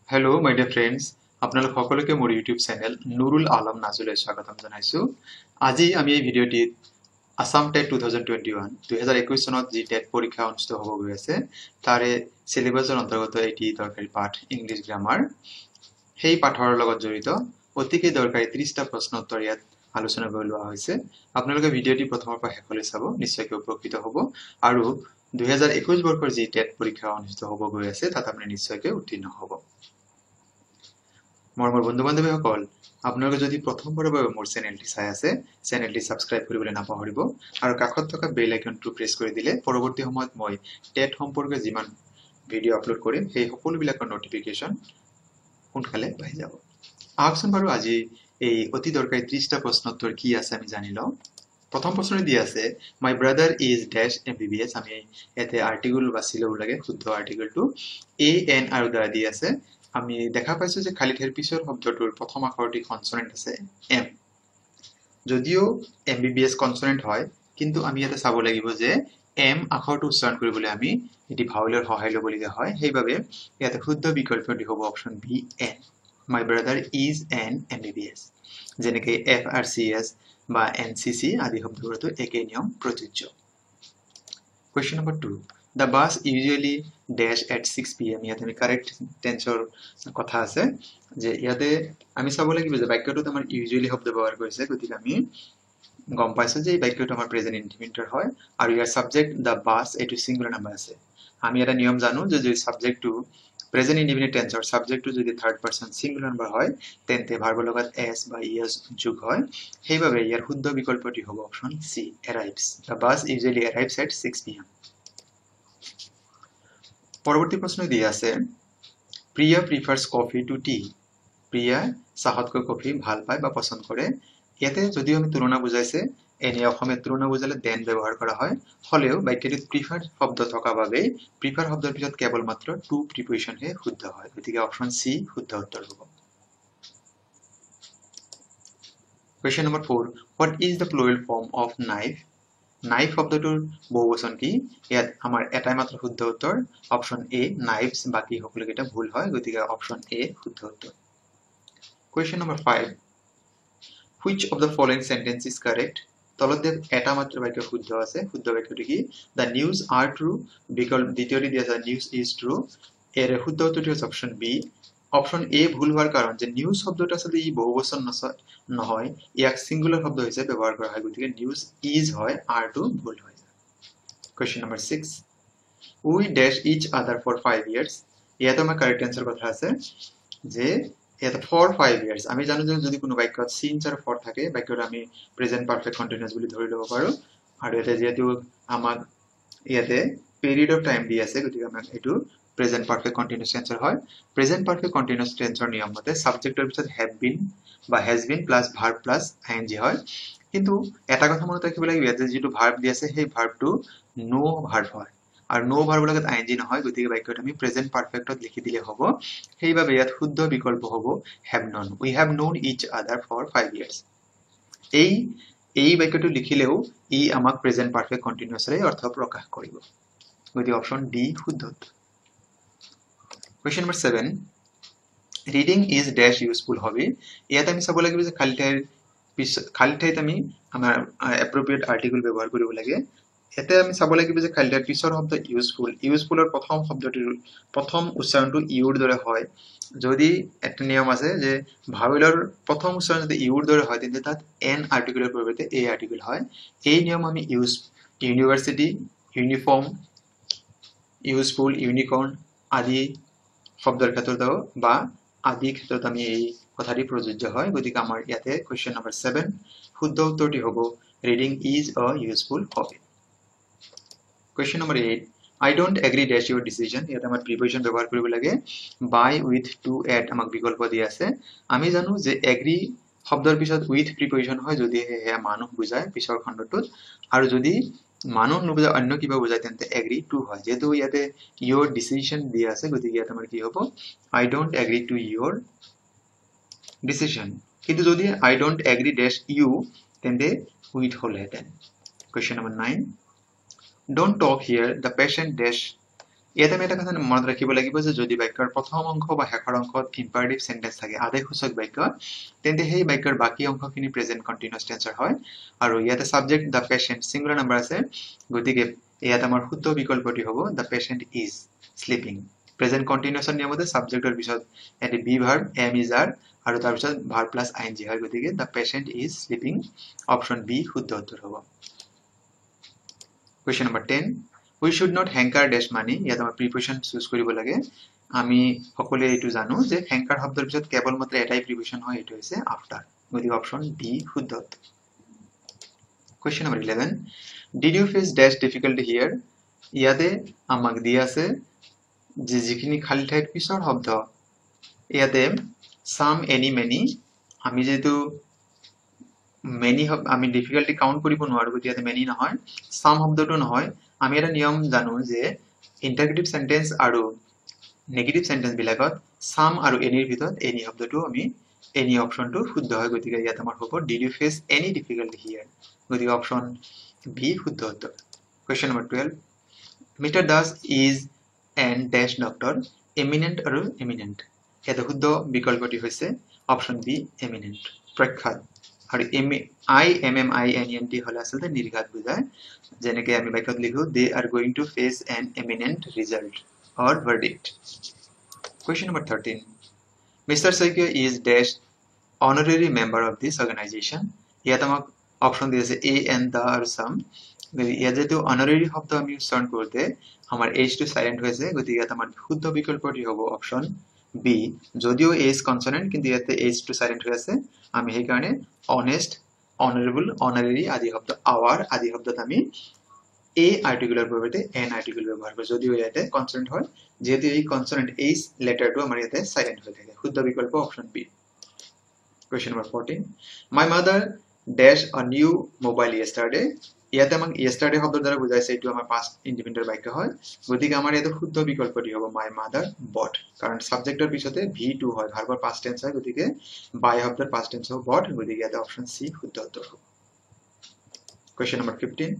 Hello' মাই dear friends, আপোনালোক সকলোকে মোৰ ইউটিউব চেনেল নুৰুল আলম নাজুলৈ স্বাগতম জনাইছোঁ। আজি আমি এই ভিডিঅ'টিত আছাম টেট 2021 চনত যি টেট পৰীক্ষা অনুষ্ঠিত হ'ব গৈ আছে তাৰে চিলেবাছৰ অন্তৰ্গত এটি দৰকাৰী পাঠ ইংলিছ গ্ৰামাৰ, সেই পাঠৰ লগত জড়িত অতিকে দৰকাৰী 30টা প্ৰশ্ন উত্তৰ ইয়াত আলোচনা কৰি লোৱা হৈছে। আপোনালোকে ভিডিঅ'টি প্ৰথমৰ পৰা শেষলৈ চাব, নিশ্চয়কৈ উপকৃত হ'ব আৰু 2021 বৰ্ষৰ যি টেট পৰীক্ষা অনুষ্ঠিত হ'ব গৈ আছে তাত আপুনি নিশ্চয়কৈ উত্তীৰ্ণ হ'ব। মোৰ বন্ধু বান্ধৱীসকল, আপোনালোকে যদি প্ৰথমবাৰৰ বাবে মোৰ চেনেলটি চাই আছে, চেনেলটি সাবস্ক্ৰাইব কৰিবলৈ নাপাহৰিব আৰু কাষত থকা বেল আইকনটো প্ৰেছ কৰি দিলে পৰৱৰ্তী সময়ত মই টেট সম্পৰ্কে যিমান ভিডিঅ' আপলোড কৰিম সেই সকলোবিলাকৰ নটিফিকেশ্যন সোনকালে পাই যাব। আহকচোন বাৰু আজি এই অতি দৰকাৰী 30টা প্ৰশ্ন উত্তৰ কি আছে আমি জানি লওঁ। প্ৰথম প্ৰশ্নটি দি আছে, মাই ব্ৰাদাৰ ইজ ডেশ MBBS। আমি ইয়াতে আৰ্টিকল বাছি ল'ব লাগে, শুদ্ধ আৰ্টিকলটো AN আৰু দ্বাৰা দি আছে। আমি দেখা পাইছো যে খালী ঠাইৰ পিছৰ শব্দটোৰ প্ৰথম আখৰটি কনসনেন্ট আছে M। যদিও MBBS কনসনেন্ট হয়, কিন্তু আমি ইয়াতে চাব লাগিব যে M আখৰটো উচ্চাৰণ কৰিবলৈ আমি এটি ভাৱেলৰ সহায় ল'বলগীয়া হয়। সেইবাবে ইয়াতে শুদ্ধ বিকল্পটি হ'ব option B N। My brother is an MBBS। যেনেকৈ FRCS বা NCC আদি শব্দবোৰতো একে নিয়ম প্ৰযোজ্য। Question number 2. The bus usually dash at 6 PM. ইয়াতে আমি কাৰেক্ট টেন্সৰ কথা আছে যে ইয়াতে আমি চাব লাগিব যে বাক্যটোত আমাৰ ইউজুৱেলি শব্দ ব্যৱহাৰ কৰিছে, গতিকে আমি গম পাইছো যে এই বাক্যটো আমাৰ প্ৰেজেন্ট ইনডিফিনিটৰ হয় আৰু ইয়াৰ সাবজেক্ট দ্য বাছ এইটো সিঙ্গুলাৰ নাম্বাৰ আছে। আমি এটা নিয়ম জানো যে যদি সাবজেক্টটো প্ৰেজেন্ট ইনডিফিনিট টেন্সৰ সাবজেক্টটো যদি থাৰ্ড পাৰসন সিঙ্গুলাৰ নাম্বাৰ হয় তেন্তে ভাৰ্বৰ লগত s বা es যোগ হয়। সেইবাবে ইয়াৰ শুদ্ধ বিকল্পটি হ'ব option C arrives. The bus usually arrives at 6 PM. পৰৱৰ্তী প্ৰশ্ন দি আছে, Priya prefers coffee to tea. Priya চাহতকৈ কফি ভাল পায় বা পছন্দ কৰে। ইয়াতে যদিও আমি তুলনা বুজাইছে, এনে অসমীয়া তুলনা বুজালে দেন ব্যৱহাৰ কৰা হয়, হলেও বাক্যটিত প্ৰিফাৰ শব্দ থকা বাবে প্ৰিফাৰ শব্দৰ পিছত কেৱল মাত্ৰ টু প্ৰিপজিশনহে শুদ্ধ হয়, গতিকে অপশ্যন C শুদ্ধ উত্তৰ হ'ব। Question number 4. What is the plural form of knife? Knife শব্দটোৰ বহুবচন কি? ইয়াত আমাৰ এটাই মাত্ৰ শুদ্ধ উত্তৰ অপশ্যন A knives, বাকি সকলোকেইটা ভুল হয়, গতিকে অপশ্যন A শুদ্ধ উত্তৰ। Question number 5. Which of the following sentence is correct? তলত এটা মাত্ৰ বাক্য শুদ্ধ আছে, শুদ্ধ বাক্যটো কি? The news are true, বিকল্প দ্বিতীয়টি দিয়া আছে news is true। এর শুদ্ধ উত্তৰটি হৈছে অপশ্যন B। অপশ্যন A ভুল হোৱাৰ কাৰণ যে নিউজ শব্দটো আচলতে ই বহুবচন নহয়, ইয়াক সিঙ্গুলাৰ শব্দ হিচাপে ব্যৱহাৰ কৰা হয়, গতিকে নিউজ ইজ হয়, r টো ভুল হয়। Question number 6. We dash each other for 5 years. ইয়াতে আমাৰ কারেক্ট অ্যান্সার কথা আছে যে ইয়াতে for 5 years। আমি জানো যে যদি কোনো বাক্যত since আৰু for থাকে, বাক্যটো আমি প্ৰেজেন্ট পাৰফেক্ট কন্টিনিউয়াস বুলি ধৰি ল'ব পাৰো আৰু ইয়াতে যেহেতু আমাক ইয়াতে পিৰিয়ড অফ টাইম দি আছে, গতিকে আমাক এটো প্ৰেজেন্ট পাৰফেক্ট কন্টিনিউয়াস টেন্সৰ হয়। প্ৰেজেন্ট পাৰফেক্ট কন্টিনিউয়াস টেন্সৰ নিয়ম মতে সাবজেক্টৰ পিছত have been বা has been plus verb plus ing হয়, কিন্তু এটা কথা মনত ৰাখিব লাগিব ইয়াতে যেটো ভাৰ্ব দি আছে সেই ভাৰ্বটো নো ভাৰ্ব হয় আৰু নো ভাৰ্বৰ লগত ing নহয়, গতিকে বাক্যটো আমি প্ৰেজেন্ট পারফেক্টত লিখি দিলে হ'ব। সেইবাবে ইয়াত শুদ্ধ বিকল্প হ'ব have known. We have known each other for 5 years. এই বাক্যটো লিখিলেও ই আমাক প্ৰেজেন্ট পাৰফেক্ট কন্টিনিউয়াসৰে অৰ্থ প্ৰকাশ কৰিব, গতিকে অপশ্যন ডি শুদ্ধ। Question number 7. Reading is dash useful hobby. ইয়াত আমি চাব লাগিব যে খালী ঠাইত আমি আমাৰ appropriate article ব্যৱহাৰ কৰিব লাগে। এতে আমি চাব লাগিব যে খালী ঠাইৰ পিছৰ শব্দ ইউজফুলৰ প্ৰথম শব্দটিৰ প্ৰথম উচ্চাৰণটো ইউৰ দৰে হয়। যদি একটা নিয়ম আছে যে ভাৱেলৰ প্ৰথম উচ্চাৰণ যদি ইউৰ দৰে হয় তেন্তে তাত এন আৰ্টিকুলৰ পৰিৱৰ্তে এ আৰ্টিকুল হয়। এই নিয়ম আমি ইউনিভাৰ্চিটি, ইউনিফৰ্ম, ইউজফুল, ইউনিকৰ্ন আদি শব্দৰ ক্ষেত্ৰত বা আদি ক্ষেত্ৰত আমি এই কথাটি প্ৰযোজ্য হয়, গতিকে আমাৰ ইয়াতে কোৱেশ্চন নম্বৰ 7 শুদ্ধ উত্তৰটি হ'ব reading is a useful hobby. Question number 8. I don't agree dash your decision. ইয়াতে আমাৰ প্ৰিপজিশন ব্যৱহাৰ কৰিব লাগে by with to at আমাক বিকল্প দি আছে। আমি জানো যে agree শব্দৰ পিছত with প্ৰিপজিশন হয় যদি হেয়া মানুহ বুজায় পিছৰ খণ্ডটোত, আৰু যদি মানুহ নুবুজায় অন্য কিবা বুজায় তেন্তে agree to হয়। যেহেতু ইয়াতে your decision দি আছে, গতিকে ইয়াতে আমাৰ কি হ'ব I don't agree to your decision। কিন্তু যদি I don't agree dash you তেন্তে with হলহেঁতেন। Question number 9. Don't talk here, the patient dash ইয়াতে আমি এটা কথা মনত ৰাখিব লাগিব যে যদি বাক্যৰ প্ৰথম অংশ বা শেষৰ অংশত ইম্পাৰেটিভ সেন্টেন্স থাকে আদেশসূচক বাক্য তেন্তে সেই বাক্যৰ বাকি অংশখিনি প্ৰেজেন্ট কন্টিনিউয়াস টেন্সৰ হয় আৰু ইয়াতে subject the patient singular number আছে গতিকে ইয়াত আমাৰ শুদ্ধ বিকল্পটি হ'ব the patient is sleeping present কন্টিনিউয়াসৰ নিয়মতে সাবজেক্টৰ পিছত এটি be verb am is are আৰু তাৰ পিছত ভার্ব প্লাস আইএনজি হয় গতিকে the patient is sleeping option B শুদ্ধ উত্তৰ হ'ব Question number 10. We should not hanker dash money. ইয়াত আমাৰ প্ৰিপজিশন চুজ কৰিব লাগে আমি সকলোৱে এইটো জানো যে hanker শব্দৰ পিছত কেৱল মাত্ৰ এটাই প্ৰিপজিশন হয় এটো হৈছে after গতিকে অপশন বি শুদ্ধ Question number 11. Did you face dash difficulty here? ইয়াতে আমাক দিয়া আছে যে যিখিনি খালি ঠাইৰ পিছৰ শব্দ ইয়াতে some any many আমি যেটো many আমি difficulty count কৰিব নোৱাৰো গতি ইয়াতে many নহয় some শব্দটো নহয় আমি এটা নিয়ম জানো যে ইন্টাৰগেটিভ সেন্টেন্স আৰু নেগেটিভ সেন্টেন্স বিলাকত some আৰু any ৰ ভিতৰত any শব্দটো আমি any অপশনটো শুদ্ধ হয় গতিকে ইয়াত আমাৰ হ'ব did you face any difficulty here গতিকে অপশন বি শুদ্ধ উত্তৰ Question number 12 Mr. Das is an dash doctor eminent আৰু eminent ইয়াতে শুদ্ধ বিকল্পটি হৈছে অপশন বি eminent প্ৰখ্যাত আৰু IMMINENT হলে আসলে নিৰ্ঘাত বুজায় যেনেকৈ আমি বাক্যত লিখো they are going to face an eminent result or verdict Question number 13 Mr. Saikya is dash honorary member of this organization ইয়াত আমাক অপশন দিয়েছে a and the আৰু some ইয়াত যেটো honorary শব্দ আমি উচ্চাৰণ কৰোতে আমাৰ h টো সাইলেন্ট হৈছে গতিকে ইয়াত আমাৰ শুদ্ধ বিকল্পটি হ'ব অপশন বি যদিও h কনসোনেন্ট কিন্তু ইয়াতে h টো সাইলেন্ট হৈ আছে আমি সেই কাৰণে honest honorable honorary আদি শব্দ our আদি শব্দত আমি a আৰ্টিকুলাৰ পৰিৱৰ্তে n আৰ্টিকুল ব্যৱহাৰ কৰোঁ যদিও ইয়াতে কনসোনেন্ট হয় যেহেতু এই কনসোনেন্ট h লেটাৰটো আমাৰ ইয়াতে সাইলেন্ট হৈ থাকে শুদ্ধ বিকল্প option B Question number 14 My mother dash a new mobile yesterday ইয়াতে আমাক yesterday শব্দৰ দ্বাৰা বুজাইছে এটো আমাৰ past independent বাক্য হয় গতিকে আমাৰ ইয়াতে শুদ্ধ বিকল্পটি হ'ব my mother bought কাৰণ সাবজেক্টৰ পিছতে v2 হয় ভাৰ্বৰ past tense হয় গতিকে buy শব্দৰ past tense হ'ব bought গতিকে ইয়াতে অপশন সি শুদ্ধ উত্তৰ হ'ব Question number 15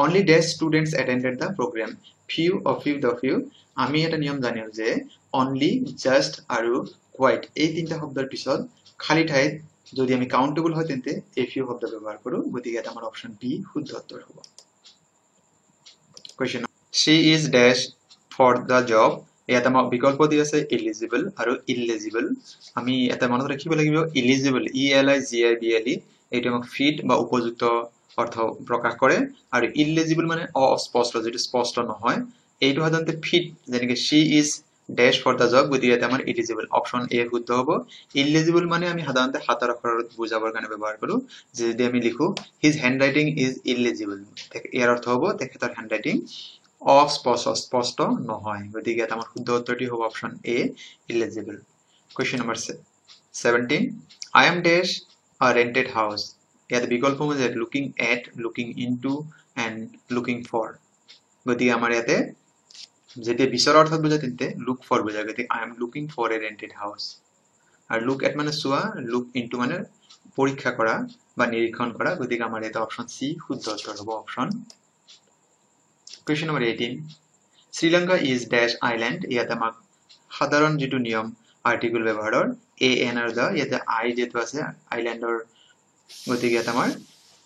Only dash students attended the program few of you আমি এটা নিয়ম জানিও যে only just আৰু quite এই তিনটা শব্দৰ পিছত খালি ঠাইত যদি আমি কাউন্টেবল হয় তেন্তে a few শব্দ ব্যৱহাৰ কৰো গতিকে এটা আমাৰ অপশন বি শুদ্ধ উত্তৰ হ'ব Question She is dash for the job ইয়াত আমাৰ বিকল্প দি আছে eligible আৰু illegible আমি এটা মনত ৰাখিব লাগিব eligible eligible এইটো আমাক ফিট বা উপযুক্ত অৰ্থ প্ৰকাশ কৰে আৰু illegible মানে অস্পষ্ট যেটো স্পষ্ট নহয় এইটো সাধাৰণতে ফিট যেনেকৈ she is dash for the job গতিকে এটা আমাৰ eligible অপশন এ শুদ্ধ হ'ব illegible মানে আমি সাধাৰণতে হাতৰ আখৰত বুজাবৰ কাৰণে ব্যৱহাৰ কৰো যদি আমি লিখো his handwriting is illegible ইয়াৰ অৰ্থ হ'ব তেখেতৰ হ্যান্ডৰাইটিং অস্পষ্ট নহয় গতিকে এটা আমাৰ শুদ্ধ উত্তৰটি হ'ব option A illegible Question number 17 I am dash a rented house ইয়াত বিকল্প মতে looking at looking into and looking for গতিকে আমাৰ ইয়াতে যেতে বিচৰা অৰ্থত বুজায় তেন্তে look for বুজায় গতিকে I am looking for a rented house আৰু look at মানে চোৱা look into মানে পৰীক্ষা কৰা বা নিৰীক্ষণ কৰা গতিকে আমাৰ এটা অপশন সি শুদ্ধ উত্তৰ হ'ব option Question number 18 Sri Lanka is dash island ইয়াতে আমাক সাধাৰণ যেটো নিয়ম আৰ্টিকেল ব্যৱহাৰৰ a n আৰু the ইয়াতে I যেটো আছে আইল্যান্ডৰ গতিকে এটা আমাৰ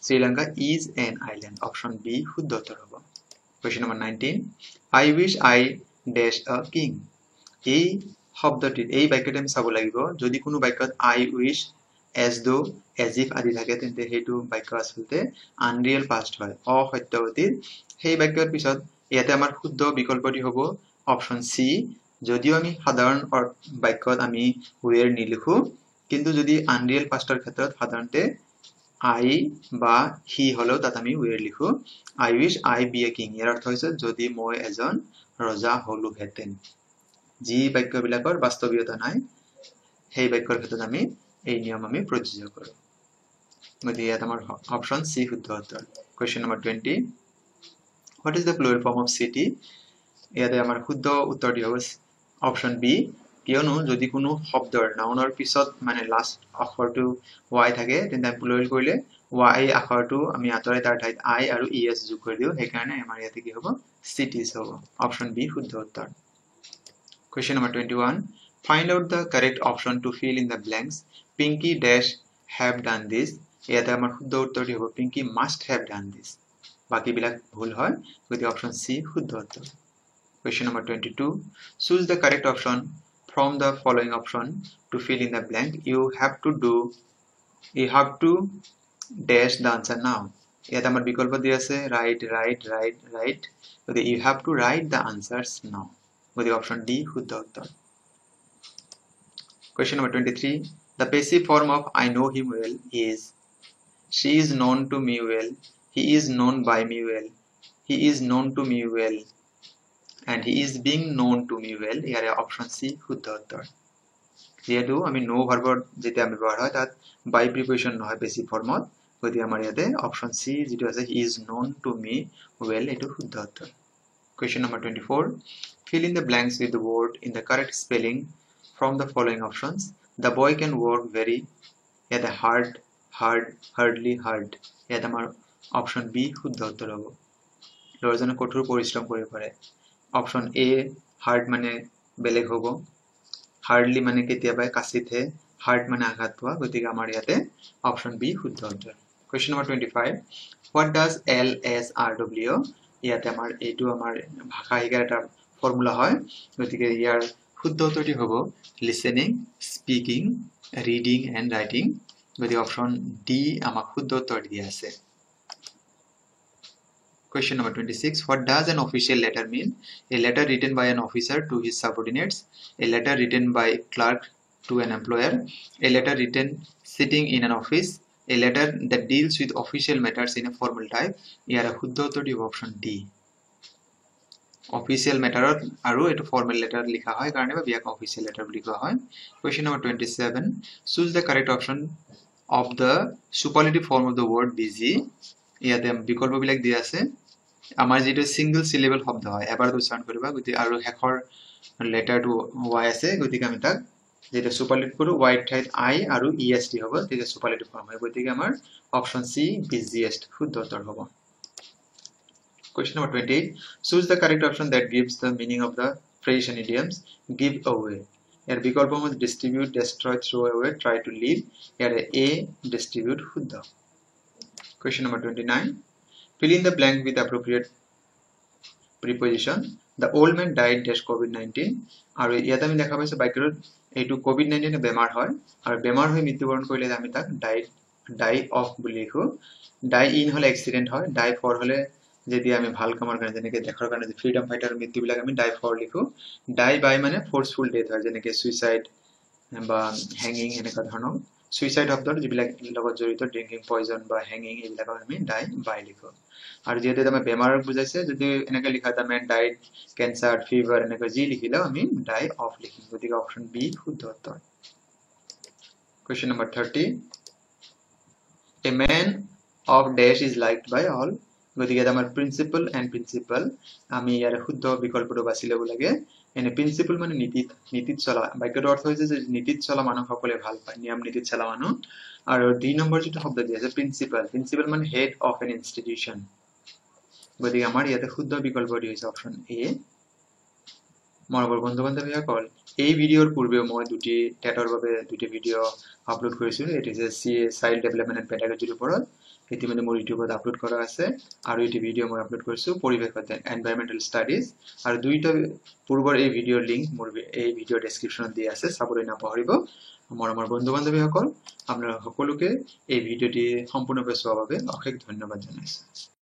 Sri Lanka is an island option B শুদ্ধ উত্তৰ হ'ব Question number 19 I wish I dash a king এই শব্দটি এই বাক্যটি আমি চাব লাগিব যদি কোনো বাক্যত I wish as though as if আদি থাকে তেন্তে হেতু বাক্য আসলতে unreal past হয় অসত্য অতীত সেই বাক্যৰ পিছত ইয়াতে আমাৰ শুদ্ধ বিকল্পটি হ'ব অপশন সি যদিও আমি সাধাৰণ বাক্যত আমি were নিলিখো কিন্তু যদি unreal pastৰ ক্ষেত্ৰত সাধাৰণতে I বা he হলো তাত আমি were লিখো I wish I be a king ইয়াৰ অৰ্থ হৈছে যদি মই এজন ৰজা হলো হেতেন যি বাক্যবিলাকৰ বাস্তৱিকতা নাই সেই বাক্যৰ ক্ষেত্ৰত আমি এই নিয়ম আমি প্ৰযোজ্য কৰো গতিকে ইয়াত আমাৰ অপশন সি শুদ্ধ উত্তৰ Question number 20 What is the plural form of city ইয়াতে আমাৰ শুদ্ধ উত্তৰটি হ'ব অপশন বি কিয়নো যদি কোনো শব্দৰ নাউনৰ পিছত মানে লাষ্ট অক্ষৰটো y থাকে তেন্তে প্লুৰেল কৰিলে y আখৰটো আমি আঁতৰাই তাৰ ঠাইত I আৰু es যোগ কৰি দিও সেইকাৰণে আমাৰ ইয়াতে কি হ'ব cities হ'ব অপচন বি শুদ্ধ উত্তৰ Question number 21 Find out the correct option to fill in the blanks Pinky dash have done this ইয়াতে আমাৰ শুদ্ধ উত্তৰটি হ'ব Pinky must have done this বাকি বিলাক ভুল হয় গতিকে অপচন সি শুদ্ধ উত্তৰ Question number 22 Choose the correct option from the following option to fill in the blank you have to dash the answer now ইয়াতে আমাৰ বিকল্প দিয়া আছে write গতিকে you have to write the answers now গতিকে option D শুদ্ধ উত্তৰ Question number 23 The passive form of I know him well is She is known to me well He is known by me well He is known to me well and he is being known to me well ইয়াৰে option সি শুদ্ধ উত্তৰ যেহেতু আমি নো ভাৰ্বৰ যেতিয়া ব্যৱহাৰ হয় তাত বাই প্ৰিপজিশন নহয় পেসিভ ফৰ্মত গতিকে আমাৰ ইয়াতে অপচন সি যেটো আছে he is known to me well এটো শুদ্ধ উত্তৰ Question number 24 Fill in the blanks with the word in the correct spelling from the following options The boy can work very ইয়াতে hardly ইয়াতে আমাৰ অপচন বি শুদ্ধ উত্তৰ হ'ব ল'ৰাজনে কঠোৰ পৰিশ্ৰম কৰিব পাৰে অপচন এ হাৰ্ড মানে বেলেগ হ'ব হাৰ্ডলি মানে কেতিয়াবা কাচিতে হাৰ্ড মানে আঘাত পোৱা গতিকে আমাৰ ইয়াতে অপচন বি শুদ্ধ উত্তৰ Question number 25 What does LSRW ইয়াতে আমাৰ এইটো আমাৰ ভাষা শিকাৰ এটা ফৰ্মুলা হয় গতিকে ইয়াৰ শুদ্ধ উত্তৰটি হ'ব listening speaking reading and writing গতিকে অপচন ডি আমাক শুদ্ধ উত্তৰ দিয়া আছে Question number 26 What does an official letter mean A letter written by an officer to his subordinates A letter written by clerk to an employer A letter written sitting in an office A letter that deals with official matters in a formal type ইয়াৰ শুদ্ধ উত্তৰটি হ'ব option D Official matter আৰু এটো formal letter লিখা হয় কাৰণে বা বিয়াক official letter বুলি কোৱা হয় Question number 27 Choose the correct option of the superlative form of the word busy ইয়াতে বিকল্প বিলাক দিয়া আছে আমাৰ যেটো সিঙ্গল সিলেবল শব্দ হয় এবাৰ উচ্চাৰণ কৰিবা গতি আৰু হেখৰ লেটাৰটো y আছে গতিকে আমি তাক যেটো সুপাৰলেটিভ কৰো y ঠাইত I আৰু est হ'ব তেতিয়া সুপাৰলেটিভ ফৰ্ম হয় গতিকে আমাৰ অপচন সি busiest শুদ্ধ উত্তৰ হ'ব Question number 28 Choose the correct option that gives the meaning of the phrase and idioms give away ইয়াৰ বিকল্প মত distribute destroy throw away try to leave year a distribute শুদ্ধ Question number 29 Fill in the blank with appropriate preposition The old man died dash COVID-19 আৰু ইয়াতে আমি দেখা পাইছো বাক্যত এইটো COVID-19 এ বেমাৰ হয় আৰু বেমাৰ হৈ মৃত্যুবৰণ কৰিলে আমি তাক die of বুলি লিখো die in হলে এক্সিডেন্ট হয় die for হলে যদি আমি ভাল কামৰ কাৰণে যেনেকৈ দেখাৰ কাৰণে যে ফ্ৰীডম ফাইটাৰ মৃত্যুবিলাক আমি die for লিখো die by মানে ফোৰ্সফুল ডেথ হয় যেনেকৈ সুইসাইড বা হ্যাঙ্গিং এনেকা ধৰণৰ সুইসাইড শব্দৰ যিবিলাক লগত জড়িত ড্ৰিংকিং পয়জন বা হ্যাঙ্গিং এইবিলাক আমি die by লিখো আৰু যেহেতু আমি বেমাৰ বুজাইছে যদি এনেকৈ লিখা the man died cancer fever এনেকৈ যি লিখিলেও আমি die of লিখিম গতিকে অপচন বি শুদ্ধ উত্তৰ Question number 30 A man of dash is liked by all গতিকে আমাৰ প্ৰিন্সিপাল এন্ড প্ৰিন্সিপাল আমি ইয়াৰ শুদ্ধ বিকল্পটো বাছি ল'ব লাগে এনে প্ৰিন্সিপাল মানে নীতিত চলা বাক্যৰ অৰ্থ হৈছে যে নীতিত চলা মানুহ সকলে ভাল পায় নিয়ম নীতিত চলা মানুহ আৰু দুই নম্বৰ যেটো শব্দ দিয়া আছে প্ৰিন্সিপাল মানে হেড অফ এন ইনষ্টিটিউশন গতিকে আমাৰ ইয়াতে শুদ্ধ বিকল্পটি হৈছে অপচন এ মৰমৰ বন্ধু-বান্ধৱীসকল এই ভিডিঅ'ৰ পূৰ্বে মই দুটি টেটৰ বাবে দুটি ভিডিঅ' আপলোড কৰিছিলো এটি যে চাইল্ড ডেভেলপমেন্ট এণ্ড পেডাগজিৰ ওপৰত ইতিমধ্যে মোৰ ইউটিউবত আপলোড কৰা আছে আৰু এটি ভিডিঅ' মই আপলোড কৰিছো পৰিৱেশত এনভাইৰনমেন্টাল ষ্টাডিজ আৰু দুইটা পূৰ্বৰ এই ভিডিঅ'ৰ লিংক মোৰ এই ভিডিঅ' ডেসক্ৰিপচনত দিয়া আছে চাবলৈ নাপাহৰিব মৰমৰ বন্ধু-বান্ধৱীসকল আপোনালোক সকলোকে এই ভিডিঅ'টি সম্পূৰ্ণভাৱে চোৱাৰ বাবে অশেষ ধন্যবাদ জনাইছো